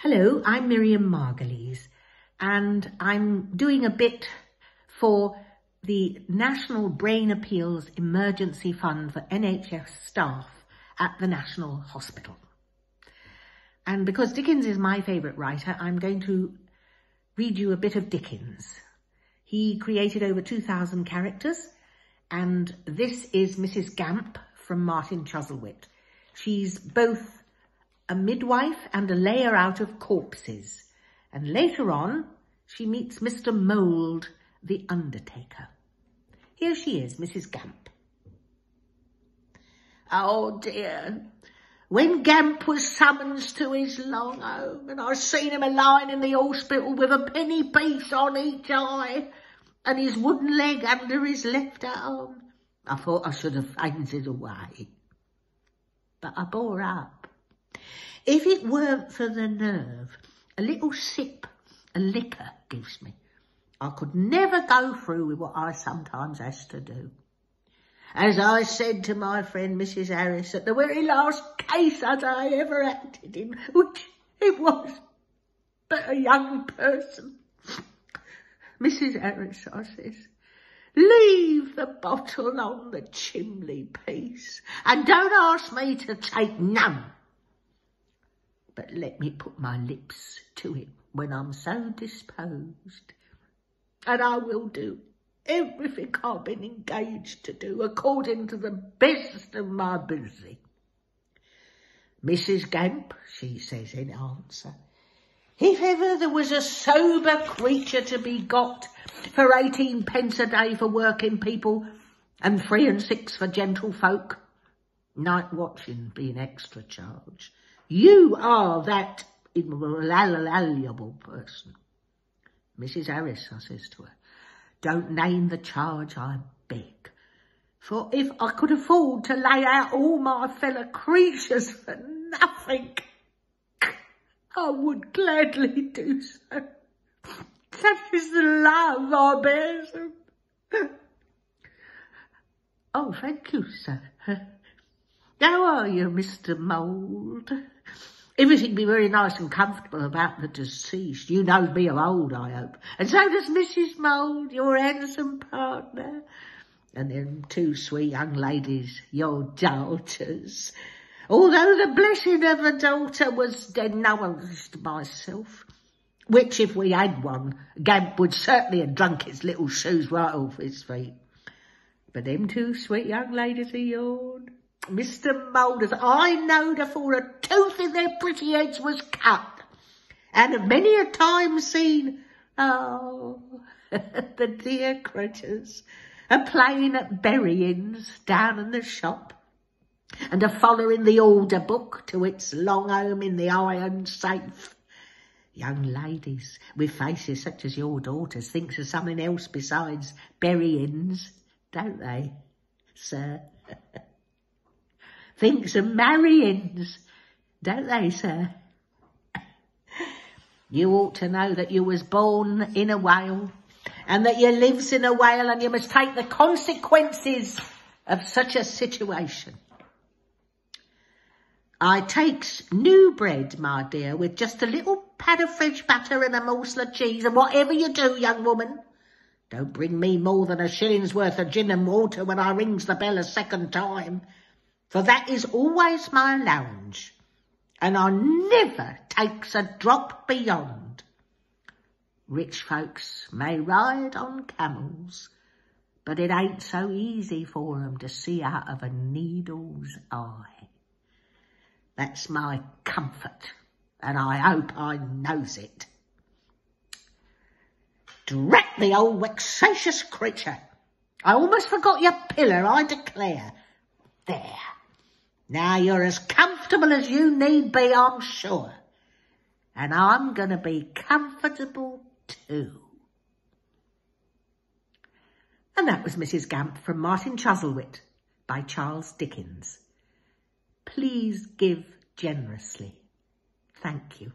Hello, I'm Miriam Margolyes, and I'm doing a bit for the National Brain Appeals Emergency Fund for NHS staff at the National Hospital. And because Dickens is my favourite writer, I'm going to read you a bit of Dickens. He created over 2,000 characters, and this is Mrs. Gamp from Martin Chuzzelwit. She's both a midwife and a layer out of corpses. And later on, she meets Mr. Mould, the undertaker. Here she is, Mrs. Gamp. Oh dear, when Gamp was summoned to his long home, and I seen him a-lying in the hospital with a penny piece on each eye, and his wooden leg under his left arm, I thought I should have fainted away. But I bore up. If it weren't for the nerve a little sip of liquor gives me, I could never go through with what I sometimes has to do. As I said to my friend Mrs. Harris at the very last case that I ever acted in, which it was but a young person. Mrs. Harris, I says, leave the bottle on the chimney piece and don't ask me to take none. But let me put my lips to it when I'm so disposed. And I will do everything I've been engaged to do according to the best of my ability. Mrs. Gamp, she says in answer, if ever there was a sober creature to be got for 18 pence a day for working people and 3 and 6 for gentlefolk, night watching being extra charge, you are that invaluable person. Mrs. Harris, I says to her, don't name the charge, I beg. For if I could afford to lay out all my fellow creatures for nothing, I would gladly do so. Such is the love I bear them. Oh, thank you, sir. How are you, Mr. Mould? Everything be very nice and comfortable about the deceased. You know me of old, I hope. And so does Mrs. Mould, your handsome partner. And them 2 sweet young ladies, your daughters. Although the blessing of a daughter was dead, no one was to myself. Which, if we had one, Gamp would certainly have drunk his little shoes right off his feet. But them 2 sweet young ladies of yours, Mr. Mould, I knowed afore a tooth in their pretty heads was cut, and have many a time seen, oh, the dear critters, a-playing at buryings down in the shop, and a-following the order book to its long home in the iron safe. Young ladies with faces such as your daughters thinks of something else besides buryings, don't they, sir? Thinks of marryings, don't they, sir? You ought to know that you was born in a whale and that you lives in a whale, and you must take the consequences of such a situation. I takes new bread, my dear, with just a little pat of French butter and a morsel of cheese, and whatever you do, young woman, don't bring me more than a shilling's worth of gin and water when I rings the bell a second time, for that is always my allowance, and I never takes a drop beyond. Rich folks may ride on camels, but it ain't so easy for 'em to see out of a needle's eye. That's my comfort, and I hope I knows it. Drat the old vexatious creature. I almost forgot your pillar, I declare. There. Now you're as comfortable as you need be, I'm sure. And I'm going to be comfortable too. And that was Mrs. Gamp from Martin Chuzzelwit by Charles Dickens. Please give generously. Thank you.